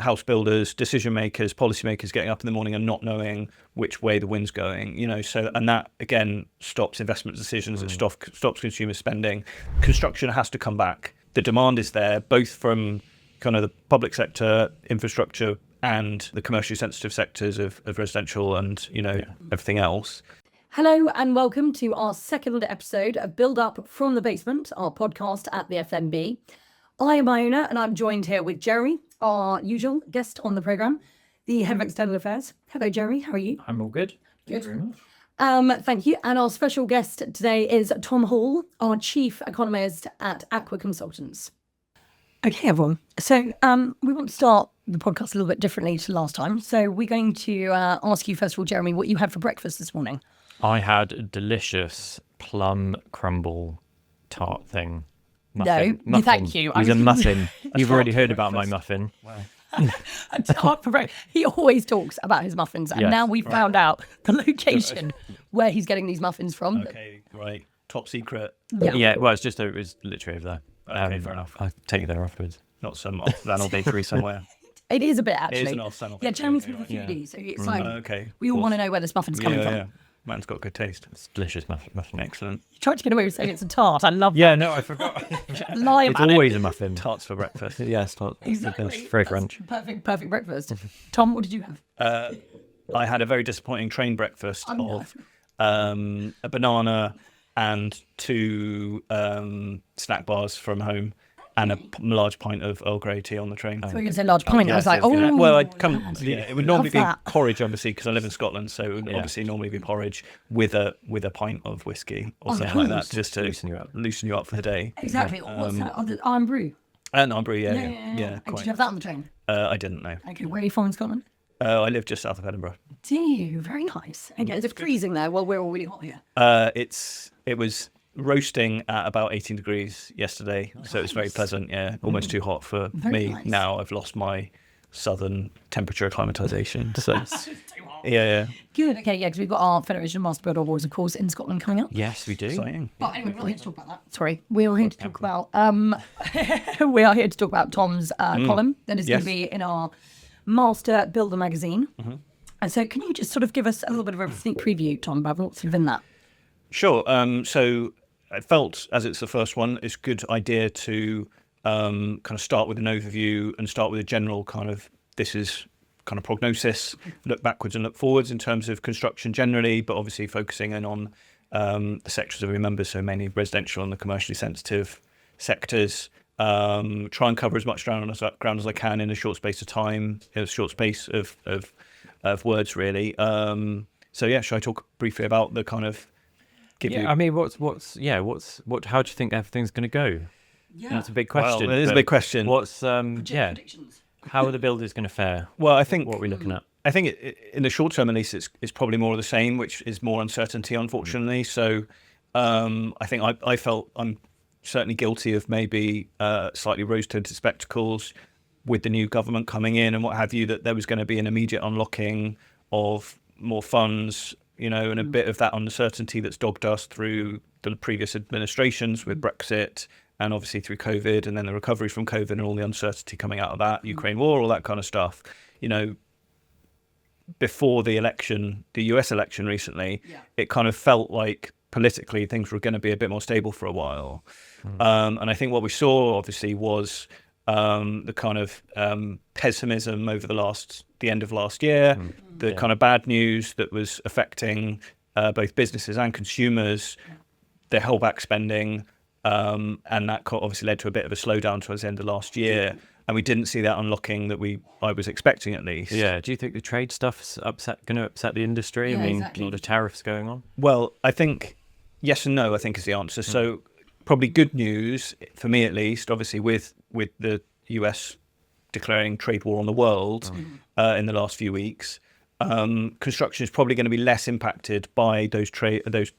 house builders, decision makers, policymakers getting up in the morning and not knowing which way the wind's going, so, and that again stops investment decisions, it stops consumer spending. Construction has to come back. The demand is there, both from kind of the public sector, infrastructure, and the commercially sensitive sectors of residential and, everything else. Hello and welcome to our second episode of Buildup from the Basement, our podcast at the FMB. I am Iona and I'm joined here with Jeremy, our usual guest on the programme, the Head of External Affairs. Hello Jeremy, how are you? I'm all good. Good. Thank you very much. Thank you. And our special guest today is Tom Hall, our Chief Economist at Aqua Consultants. Okay, everyone. So we want to start the podcast a little bit differently to last time. So we're going to ask you, first of all, Jeremy, what you had for breakfast this morning. I had a delicious plum crumble tart thing. Muffin. No, thank you. It was a muffin. You've already heard about my muffin. Wow. A tart for breakfast. He always talks about his muffins, and now we've found out the location where he's getting these muffins from. Okay, right. Top secret. Yeah, well, it was literally over there. Okay, fair enough. I'll take you there afterwards. Not some off-the-panel bakery somewhere. It is a bit, actually. It is an off-the-panel bakery. Yeah, Jeremy's been a foodie, so it's like, okay, we all want to know where this muffin's coming from. Yeah. Man's got good taste. It's delicious muffin. Excellent. You tried to get away with saying it's a tart. I love that. Yeah, no, I forgot. Lie It's about always it. a muffin. Tarts for breakfast. Yes, tarts. Exactly. It's very That's French. Perfect breakfast. Tom, what did you have? I had a very disappointing train breakfast of a banana and 2 snack bars from home and a large pint of Earl Grey tea on the train. I thought you were going to say large pint. I was like, oh. Well, I'd come. Yeah, it would normally be that. porridge, obviously, because I live in Scotland. So it would obviously normally be porridge with a pint of whiskey or something like that, just to loosen you up for the day. Exactly. What's that? Iron brew. No, brew, yeah. And Quite. did you have that on the train? I didn't know. Okay, where are you from in Scotland? I live just south of Edinburgh. Do you? Very nice. Okay, is it freezing there? Well, we're all really hot here. It was roasting at about 18 degrees yesterday, so it was very pleasant. Yeah, almost too hot for me. Nice. Now I've lost my southern temperature acclimatization. So yeah. Good. Okay, yeah, because we've got our Federation of Master Builder Awards, of course, in Scotland coming up. Yes, we do. Exciting. But anyway, we're not here to talk about that. Sorry, we are here to talk about we are here to talk about Tom's column that is going to be in our Master Builder magazine. And so, can you just sort of give us a little bit of a sneak preview, Tom, about what's in that? Sure. So I felt, as it's the first one, it's a good idea to kind of start with an overview and start with a general kind of, this is kind of prognosis, look backwards and look forwards in terms of construction generally, but obviously focusing in on the sectors that we remember, so mainly residential and the commercially sensitive sectors. Try and cover as much ground as I can in a short space of time, in a short space of words, really. So yeah, should I talk briefly about the kind of I mean, how do you think everything's going to go? Yeah, that's a big question. Well, it is a big question. What's predictions. How are the builders going to fare? Well, I think what are we looking at? I think in the short term, at least, it's probably more of the same, which is more uncertainty, unfortunately. So I think I felt I'm certainly guilty of maybe slightly rose-tinted spectacles with the new government coming in and what have you, that there was going to be an immediate unlocking of more funds, and a bit of that uncertainty that's dogged us through the previous administrations with Brexit and obviously through COVID, and then the recovery from COVID and all the uncertainty coming out of that, Ukraine war, all that kind of stuff. Before the election, the US election recently, it kind of felt like politically things were going to be a bit more stable for a while. And I think what we saw obviously was the kind of pessimism over the end of last year, the kind of bad news that was affecting both businesses and consumers. They held back spending, and that obviously led to a bit of a slowdown towards the end of last year. And we didn't see that unlocking that I was expecting, at least. Yeah. Do you think the trade stuff's going to upset the industry? Yeah, I mean, exactly. a lot of tariffs going on. Well, I think yes and no, I think is the answer. So probably good news, for me at least, obviously with the US declaring trade war on the world in the last few weeks, construction is probably going to be less impacted by those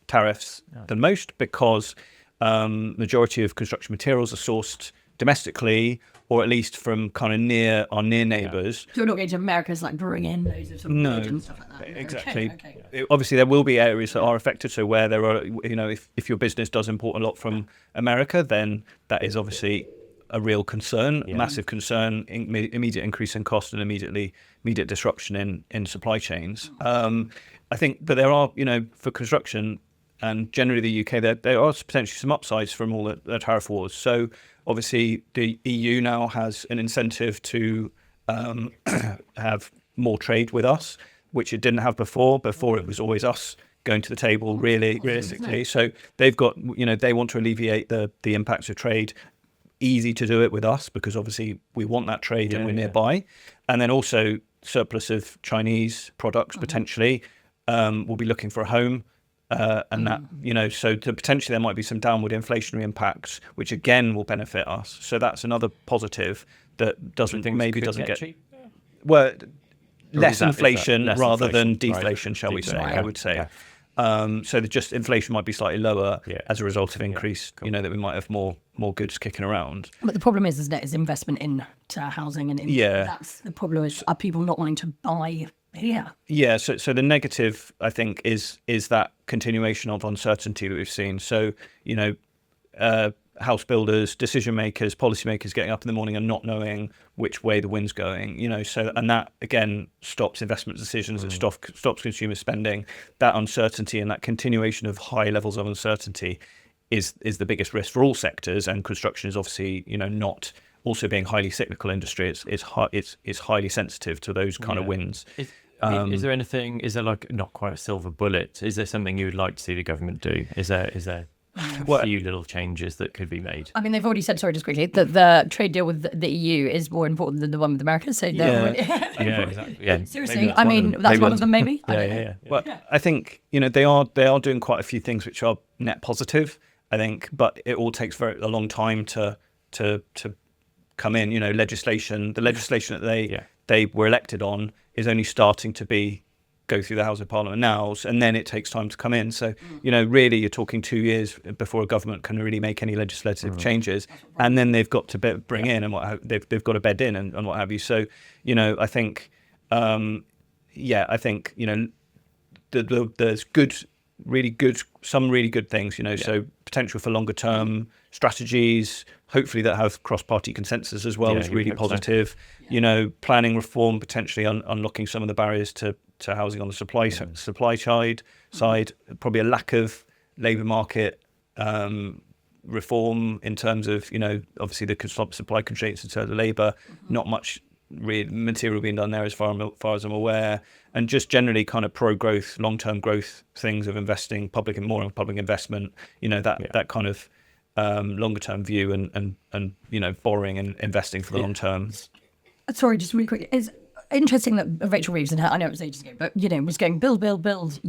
tariffs than most, because majority of construction materials are sourced domestically, or at least from kind of our near neighbours. So we're not going to America's like bring in loads of wood and stuff like that. Exactly. Okay. Obviously, there will be areas that are affected. So where there are, if your business does import a lot from America, then that is obviously a real concern, massive concern, immediate increase in cost and immediate disruption in supply chains. I think, but there are, for construction and generally the UK, there are potentially some upsides from all the tariff wars. So obviously the EU now has an incentive to have more trade with us, which it didn't have before. Before it was always us going to the table, really, realistically. So they've got, they want to alleviate the impacts of trade. Easy to do it with us because obviously we want that trade and we're nearby. And then also surplus of Chinese products potentially will be looking for a home. And that, so potentially there might be some downward inflationary impacts, which again will benefit us. So that's another positive that doesn't get cheap? Well, less is that inflation less rather inflation? than deflation, Right. shall we say? Deflation, I would say. yeah. So just inflation might be slightly lower as a result of increase. That we might have more goods kicking around. But the problem is that it's investment into housing, and that's the problem. Is are people not wanting to buy here? Yeah. So the negative, I think, is that continuation of uncertainty that we've seen. So house builders, decision makers, policymakers getting up in the morning and not knowing which way the wind's going. And that again stops investment decisions. It stops consumer spending. That uncertainty and that continuation of high levels of uncertainty is the biggest risk for all sectors. And construction is obviously not also being highly cyclical industry. It's highly sensitive to those kind of winds. Is there anything? Is there like not quite a silver bullet? Is there something you would like to see the government do? Is there a few little changes that could be made? I mean, they've already said, sorry, just quickly, that the trade deal with the EU is more important than the one with America. So Exactly. Yeah. Seriously, I mean, that's one of them, maybe. Yeah. Well, I think they are doing quite a few things which are net positive. I think, but it all takes a long time to come in. The legislation that they were elected on is only starting to go through the House of Parliament now, and then it takes time to come in. So, really you're talking 2 years before a government can really make any legislative changes, and then they've got to bring in and they've got to bed in and what have you. So, I think, I think, there's some really good things, so potential for longer term strategies, hopefully that have cross-party consensus as well is really positive. Planning reform, potentially unlocking some of the barriers to housing on the supply side, probably a lack of labour market reform in terms of, obviously the supply constraints in terms of labour, not much real material being done there as far as I'm aware, and just generally kind of pro-growth, long-term growth things of investing more in public investment, that kind of longer-term view and borrowing and investing for the long term. Sorry, just really quick. It's interesting that Rachel Reeves and her, I know it was ages ago, but was going build.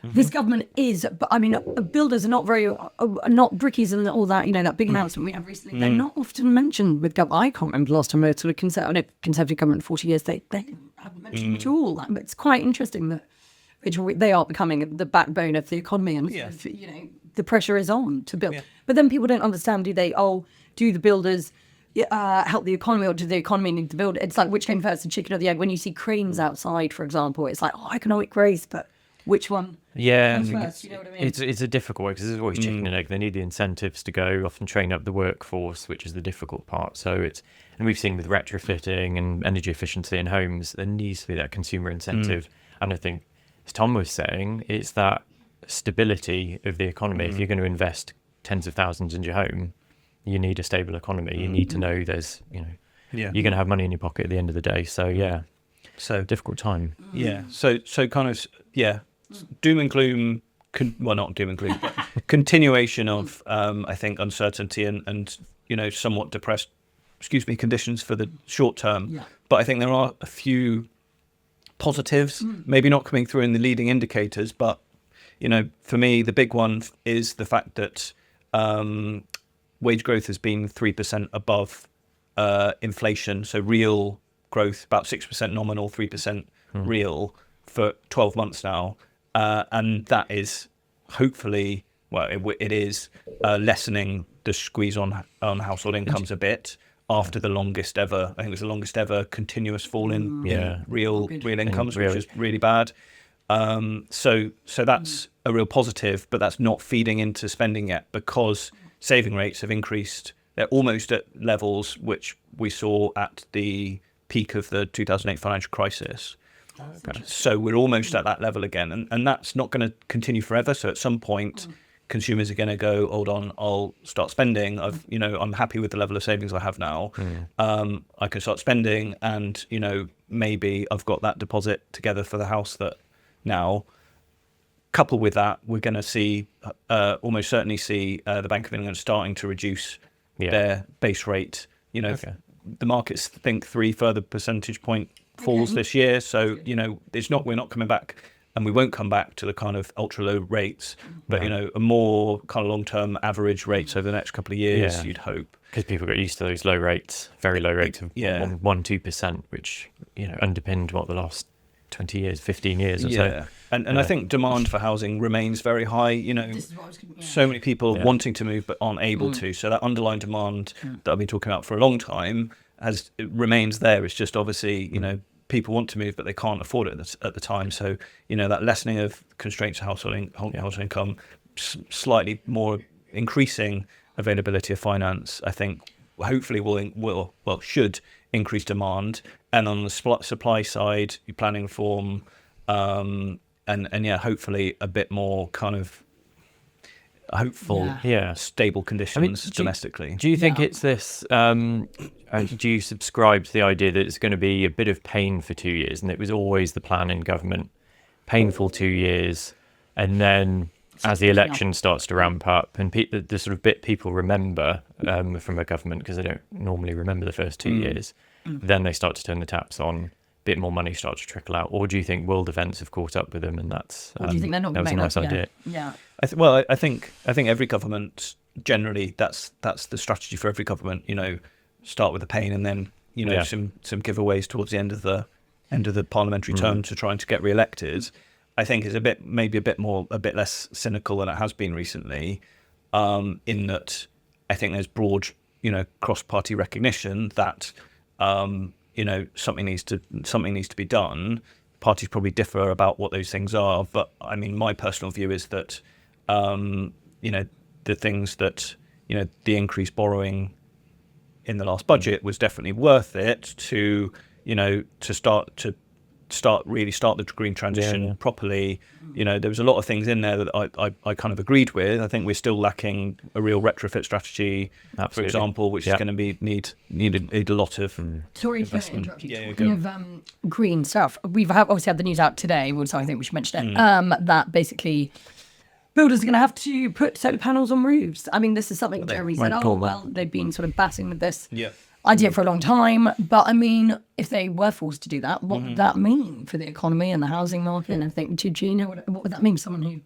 This government is, but I mean, builders are not not brickies and all that. That big announcement we had recently. They're not often mentioned with government. I can't remember the last time I sort of Conservative government in 40 years. They haven't mentioned it at all. But it's quite interesting that they are becoming the backbone of the economy, and the pressure is on to build. But then people don't understand. Do they? Do the builders help the economy, or do the economy need to build? It's like, which came first, the chicken or the egg? When you see cranes outside, for example, it's like, economic growth, but which one? Yeah, first, you know what I mean? It's a difficult one because there's always chicken and egg. They need the incentives to go, often train up the workforce, which is the difficult part. So and we've seen with retrofitting and energy efficiency in homes, there needs to be that consumer incentive. And I think, as Tom was saying, it's that stability of the economy. If you're going to invest tens of thousands into your home, you need a stable economy. You need to know there's, you're going to have money in your pocket at the end of the day. So so difficult time. Yeah. So kind of doom and gloom. Not doom and gloom, but continuation of I think uncertainty and somewhat depressed, conditions for the short term. Yeah. But I think there are a few positives, maybe not coming through in the leading indicators, but for me the big one is the fact that wage growth has been 3% above inflation, so real growth about 6% nominal, 3% real for 12 months now, and that is hopefully it is lessening the squeeze on household incomes a bit after the longest ever, I think it was the longest ever continuous fall in real incomes, which is really bad. So that's a real positive, but that's not feeding into spending yet because saving rates have increased they're almost at levels which we saw at the peak of the 2008 financial crisis. So we're almost at that level again, and that's not going to continue forever. So at some point, consumers are going to go, hold on, I'll start spending. I'm happy with the level of savings I have now. I can start spending, and maybe I've got that deposit together for the house that now. Coupled with that, we're going to see, almost certainly see the Bank of England starting to reduce their base rate. The markets think 3 further percentage point falls this year. So, we're not coming back, and we won't come back to the kind of ultra low rates, but, a more kind of long-term average rates over the next couple of years, you'd hope. Because people got used to those low rates, very low rates of 1-2%, which, underpinned the last 20 years, 15 years or so. And I think demand for housing remains very high. So many people wanting to move but aren't able to. So that underlying demand that I've been talking about for a long time remains there. It's just obviously, people want to move but they can't afford it at the time. So, that lessening of constraints to household income, slightly more increasing availability of finance, I think hopefully should increase demand. And on the supply side, your planning reform, hopefully a bit more kind of hopeful, stable conditions domestically. Do you think it's this? Do you subscribe to the idea that it's going to be a bit of pain for 2 years, and it was always the plan in government, painful 2 years, and then as the election starts to ramp up, and the sort of bit people remember from a government, because they don't normally remember the first 2 years, then they start to turn the taps on. Bit more money starts to trickle out, or do you think world events have caught up with them, and that's or do you think they're not that was a nice idea? I think every government generally that's the strategy for every government. Start with the pain, and then some giveaways towards the end of the parliamentary term to trying to get re-elected. I think is a bit less cynical than it has been recently, in that I think there's broad cross-party recognition that something needs to be done. Parties probably differ about what those things are, but I mean, my personal view is that the things that the increased borrowing in the last budget was definitely worth it to start the green transition properly. There was a lot of things in there that I kind of agreed with. I think we're still lacking a real retrofit strategy, for example, which is going to be need a lot of Sorry to interrupt you. Talking of green stuff, we've obviously had the news out today, so I think we should mention it, that basically builders are going to have to put solar panels on roofs. I mean, this is something Jeremy said, they've been sort of batting with this idea for a long time. But I mean, if they were forced to do that, what would that mean for the economy and the housing market and everything? Do you know what would that mean for someone who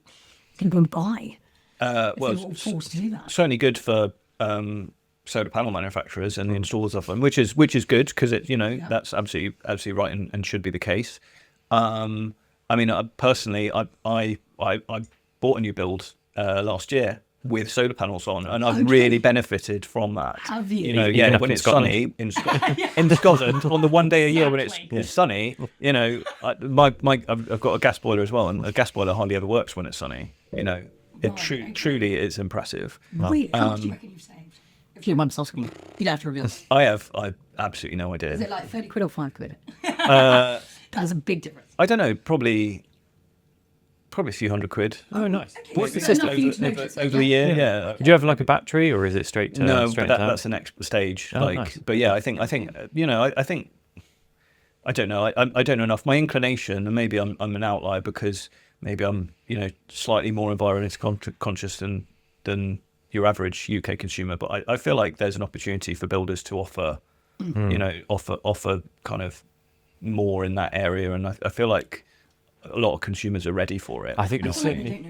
can go and buy? If they were forced to do that? Certainly good for solar panel manufacturers and the installers of them, which is good, because that's absolutely right and should be the case. I mean, personally, I bought a new build last year with solar panels on, and I've really benefited from that. Have you? When it's sunny in Scotland, on the one day a year when it's sunny, I've got a gas boiler as well, and a gas boiler hardly ever works when it's sunny. Truly is impressive. Wait, how much do you reckon you've saved? If you mind asking, you don't have to reveal. I absolutely no idea. Is it like 30 quid or 5 quid? That's a big difference. I don't know, probably a few £100. Oh, nice. What's the system over the year? Yeah. Do you have like a battery, or is it straight to? No, straight but that's the next stage. Nice. But yeah, I think I don't know. I don't know enough. My inclination, and maybe I'm an outlier because maybe I'm slightly more environmentally conscious than your average UK consumer. But I feel like there's an opportunity for builders to offer offer kind of more in that area, and I feel like a lot of consumers are ready for it. I think certainly,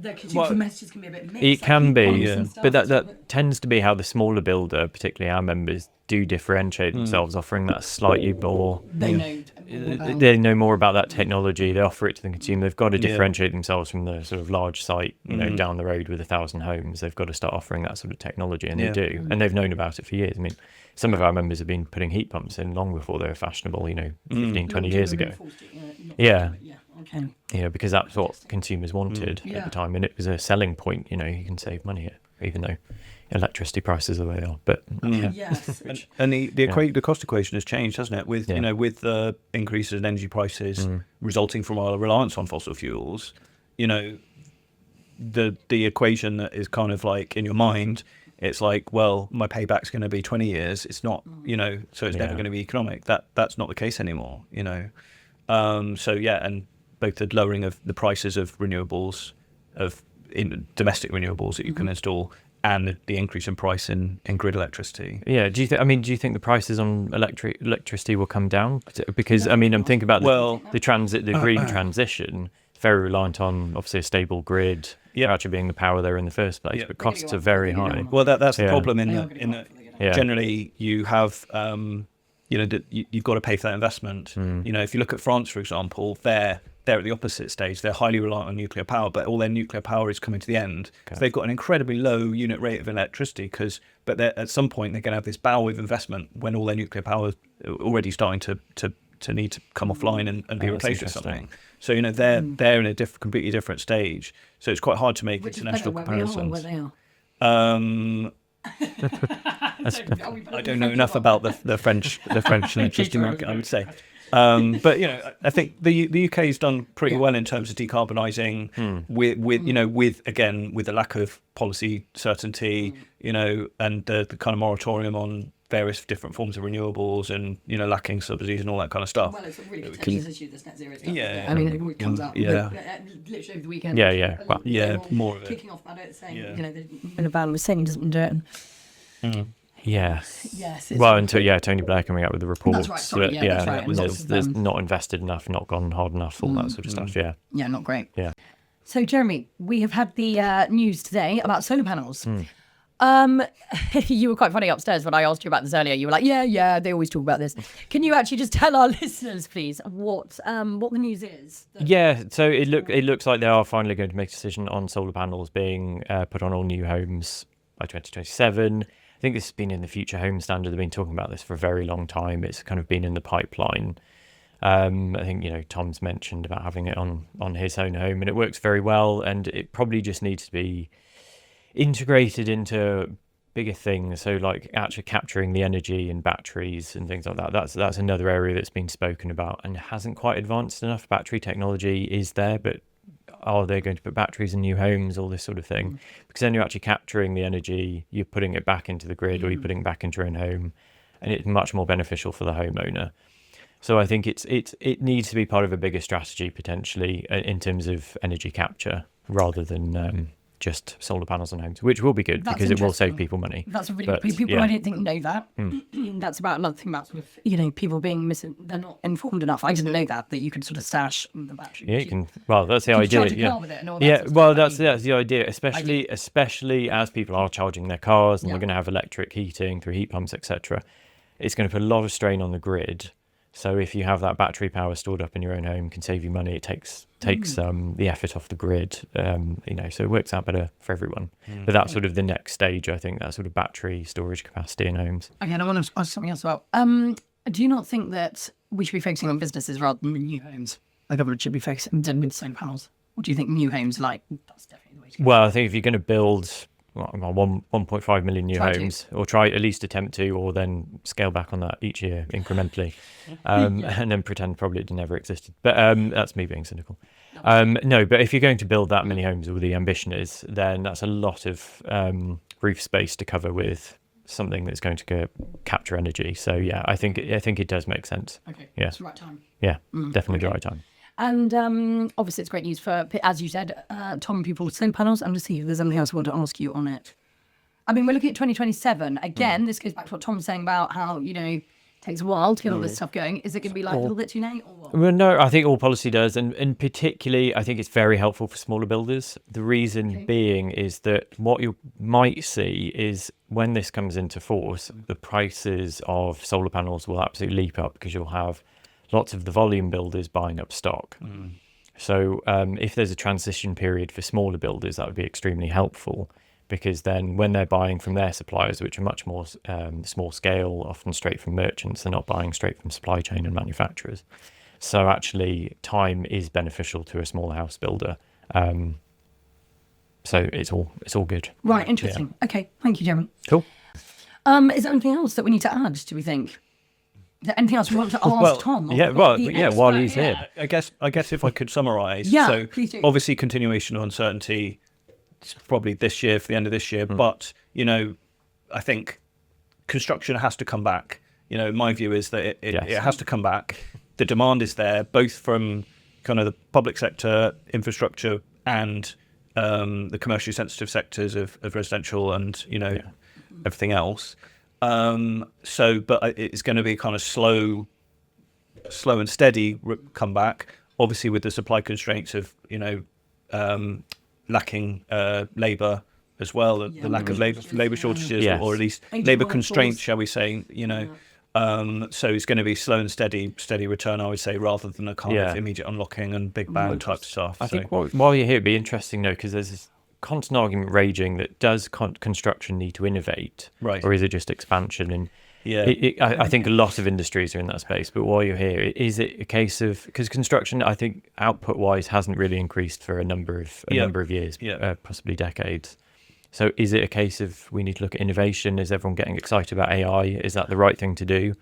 the consumer messages can be a bit mixed. It can be, but that tends to be how the smaller builder, particularly our members, do differentiate themselves, offering that slightly more. They know more about that technology. They offer it to the consumer. They've got to differentiate themselves from the sort of large site, down the road with 1,000 homes. They've got to start offering that sort of technology, and they do, and they've known about it for years. I mean, some of our members have been putting heat pumps in long before they were fashionable, 15, 20 years ago. Because that's what consumers wanted at the time, and it was a selling point. You can save money here. even though electricity prices are the way they are. But Yes. And the cost equation has changed, hasn't it? With with the increases in energy prices resulting from our reliance on fossil fuels, the equation that is kind of like in your mind, it's like, well, my payback's going to be 20 years. It's not, so it's never going to be economic. That's not the case anymore, So and both the lowering of the prices of renewables, in domestic renewables that you can install, and the increase in price in grid electricity. Yeah. Do you think the prices on electricity will come down? Because I'm thinking about the green transition. Very reliant on obviously a stable grid, actually being the power there in the first place, but costs are very high. Well, that's the problem generally you have you've got to pay for that investment. If you look at France, for example, they're at the opposite stage. They're highly reliant on nuclear power, but all their nuclear power is coming to the end. Okay. So they've got an incredibly low unit rate of electricity but at some point they're going to have this bow wave investment when all their nuclear power is already starting to need to come offline and be replaced with something. So they're in a completely different stage. So it's quite hard to make international comparisons. Where they are. I don't know enough about the French electricity market, I would say. But I think the UK has done pretty well in terms of decarbonising with the lack of policy certainty, and the kind of moratorium on various different forms of renewables and lacking subsidies and all that kind of stuff. Well, it's a really contentious issue, this net zero stuff. Yeah, I mean, it comes out. Yeah, literally over the weekend. More of it. Kicking off about it, saying the ban was saying doesn't do it. Yes. Well, until Tony Blair coming out with the reports. That's right. That's right. There's not invested enough, not gone hard enough, all that sort of stuff. Yeah. Yeah, not great. Yeah. So, Jeremy, we have had the news today about solar panels. You were quite funny upstairs when I asked you about this earlier. You were like, yeah, they always talk about this. Can you actually just tell our listeners, please, what the news is? Yeah, so it looks like they are finally going to make a decision on solar panels being put on all new homes by 2027. I think this has been in the Future Home Standard. They've been talking about this for a very long time. It's kind of been in the pipeline. I think, Tom's mentioned about having it on his own home, and it works very well, and it probably just needs to be integrated into bigger things, so like actually capturing the energy in batteries and things like that. That's another area that's been spoken about and hasn't quite advanced enough. Battery technology is there, but are they going to put batteries in new homes, all this sort of thing? Because then you're actually capturing the energy, you're putting it back into the grid, or you're putting it back into your own home, and it's much more beneficial for the homeowner. So I think it needs to be part of a bigger strategy potentially in terms of energy capture, rather than just solar panels on homes, which will be good because it will save people money. That's really good. People I don't think know that. That's about another thing about sort of, people being they're not informed enough. I didn't know that you could sort of stash the battery. Yeah, you can. Well, that's the idea. That's the idea. Especially as people are charging their cars and we're going to have electric heating through heat pumps, etc. It's going to put a lot of strain on the grid. So if you have that battery power stored up in your own home, it can save you money. It takes the effort off the grid, so it works out better for everyone. But that's sort of the next stage, I think, that sort of battery storage capacity in homes. Okay, and I want to ask something else about, do you not think that we should be focusing on businesses rather than new homes? The government should be focusing on with solar panels. Or do you think new homes, that's definitely the way to go? Well, I think if you're going to build 1.5 million new homes, or try at least attempt to, or then scale back on that each year incrementally, and then pretend probably it never existed. But that's me being cynical. No, but if you're going to build that many homes, or the ambition is, then that's a lot of roof space to cover with something that's going to capture energy. So yeah, I think it does make sense. Okay, yeah, it's the right time. Yeah, definitely the right time. And obviously it's great news for, as you said, Tom, people with solar panels. I'm going to see if there's anything else I want to ask you on it. I mean, we're looking at 2027. Again, this goes back to what Tom was saying about how, it takes a while to get all this stuff going. Is it going to be like a little bit too late or what? Well, no, I think all policy does. And particularly, I think it's very helpful for smaller builders. The reason being is that what you might see is when this comes into force, the prices of solar panels will absolutely leap up because you'll have lots of the volume builders buying up stock. So if there's a transition period for smaller builders, that would be extremely helpful, because then when they're buying from their suppliers, which are much more small scale, often straight from merchants, they're not buying straight from supply chain and manufacturers. So actually time is beneficial to a small house builder. So it's all good. Right, interesting. Okay, thank you, Jeremy. Cool. Is there anything else that we need to add, do we think? Is there anything else we want to ask Well, Tom? While he's here. I guess if I could summarise. Yeah, so please do. obviously continuation of uncertainty, it's probably this year for the end of this year. But I think construction has to come back. My view is that it has to come back. The demand is there, both from kind of the public sector, infrastructure, and the commercially sensitive sectors of residential and everything else. But it's going to be kind of slow and steady comeback. Obviously, with the supply constraints of lacking labour as well, the lack of labour shortages, or at least labour constraints, shall we say? So it's going to be slow and steady return, I would say, rather than a kind of immediate unlocking and big bang type stuff. I think while you're here, it'd be interesting though, because there's this constant argument raging that does construction need to innovate, right, or is it just expansion? And I think a lot of industries are in that space. But while you're here, is it a case of, because construction, I think output-wise hasn't really increased for a number of years, possibly decades. So is it a case of we need to look at innovation? Is everyone getting excited about AI? Is that the right thing to do?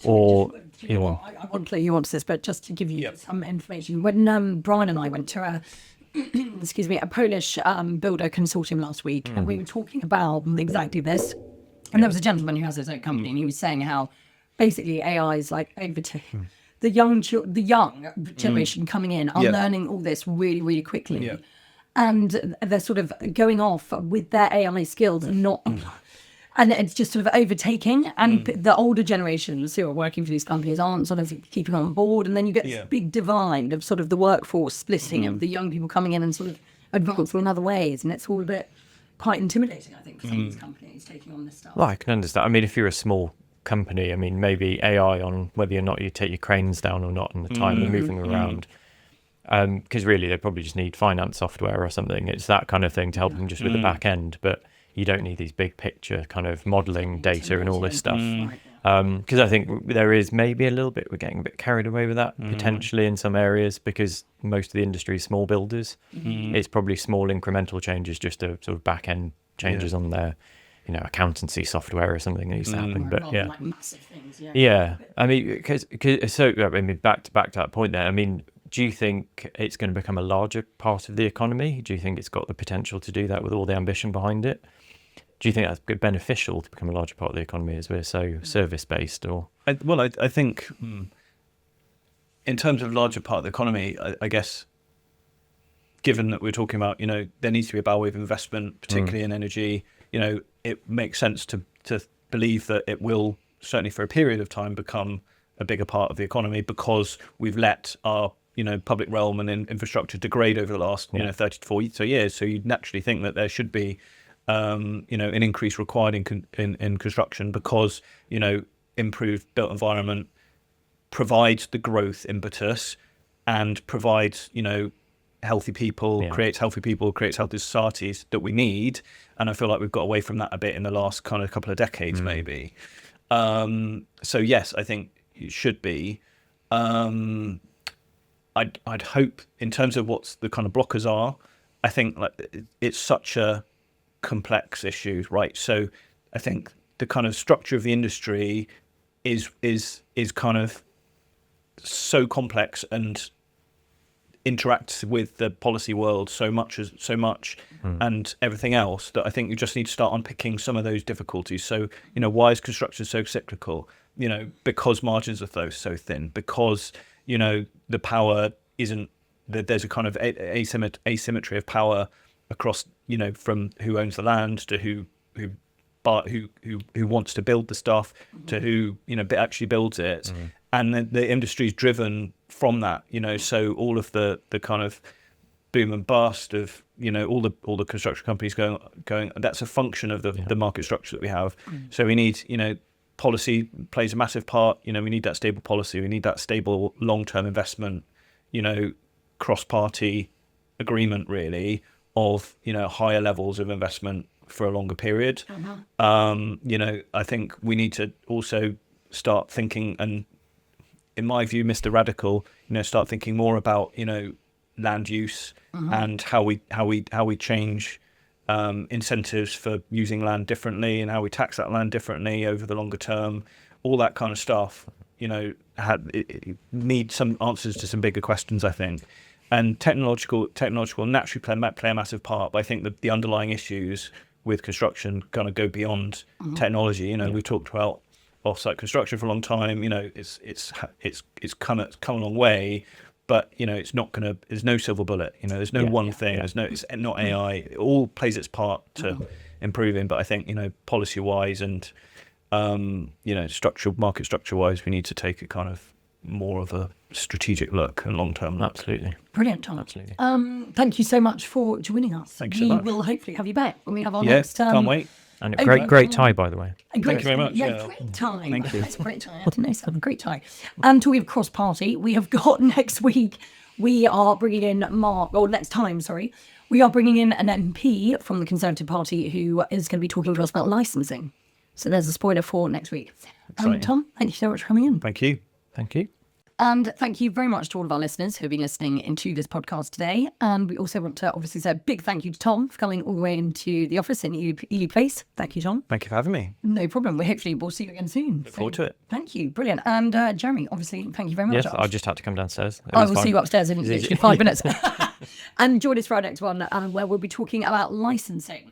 Or I want to let you answer this, but just to give you some information, when Brian and I went to a Polish builder consortium last week, and we were talking about exactly this. And there was a gentleman who has his own company, and he was saying how basically AI is like overtaking the young generation coming in are learning all this really, really quickly. Yeah. And they're sort of going off with their AI skills and it's just sort of overtaking. And the older generations who are working for these companies aren't sort of keeping on board. And then you get this big divide of sort of the workforce splitting of the young people coming in and sort of advancing in other ways. And it's all a bit quite intimidating, I think, for some of these companies taking on this stuff. Well, I can understand. I mean, if you're a small company, I mean, maybe AI on whether or not you take your cranes down or not and the time they're moving around. Because really they probably just need finance software or something. It's that kind of thing to help them just with the back end, but you don't need these big picture kind of modelling data and all this stuff. Because I think there is maybe a little bit, we're getting a bit carried away with that potentially in some areas, because most of the industry is small builders. It's probably small incremental changes, just to sort of back end changes on their accountancy software or something that used to happen. But like massive things, I mean, back to that point there, I mean, do you think it's going to become a larger part of the economy? Do you think it's got the potential to do that with all the ambition behind it? Do you think that's beneficial to become a larger part of the economy as we're so service-based? Or I think in terms of larger part of the economy, I guess, given that we're talking about, there needs to be a bow wave of investment, particularly in energy, it makes sense to believe that it will, certainly for a period of time, become a bigger part of the economy, because we've let our public realm and infrastructure degrade over the last 30 to 40 years. So you'd naturally think that there should be an increase required in construction, because improved built environment provides the growth impetus and provides healthy people, creates healthy societies that we need. And I feel like we've got away from that a bit in the last kind of couple of decades, maybe. So yes, I think it should be. I'd hope, in terms of what's the kind of blockers are, I think like it's such a complex issue, right? So I think the kind of structure of the industry is kind of so complex and interacts with the policy world so much and everything else, that I think you just need to start unpicking some of those difficulties. So why is construction so cyclical? Because margins are so thin, because the power isn't, there's a kind of asymmetry of power across, from who owns the land to who wants to build the stuff to who actually builds it. And the industry is driven from that, so all of the kind of boom and bust of all the construction companies going, that's a function of the market structure that we have. So we need policy plays a massive part. We need that stable policy. We need that stable long-term investment, cross-party agreement, really, of, higher levels of investment for a longer period. I think we need to also start thinking, and in my view, Mr. Radical, start thinking more about, land use and how we change incentives for using land differently and how we tax that land differently over the longer term, all that kind of stuff, it needs some answers to some bigger questions, I think. And technological naturally play a massive part, but I think that the underlying issues with construction kind of go beyond technology. We've talked about off-site construction for a long time. It's come a long way, but it's not gonna. There's no silver bullet. There's no one thing. There's no. It's not AI. It all plays its part to improving. But I think policy-wise and market structure-wise, we need to take a kind of more of a strategic look and long-term look. Absolutely. Brilliant, Tom. Absolutely. Thank you so much for joining us. Thank you so much. We will hopefully have you back when we have our next. Can't wait. And a great tie, by the way. Thank you very much. Yeah, great tie. Thank you. That's a great tie. I didn't know so. Great tie. And talking of cross-party, we have got next week, we are bringing in we are bringing in an MP from the Conservative Party who is going to be talking to us about licensing. So there's a spoiler for next week. Tom, thank you so much for coming in. Thank you. Thank you. And thank you very much to all of our listeners who have been listening into this podcast today. And we also want to obviously say a big thank you to Tom for coming all the way into the office in Ely Place. Thank you, Tom. Thank you for having me. No problem. We'll see you again soon. Look forward to it. Thank you. Brilliant. And Jeremy, obviously, thank you very much. Yes, I just had to come downstairs. I will see you upstairs in literally 5 minutes. And join us for our next one where we'll be talking about licensing.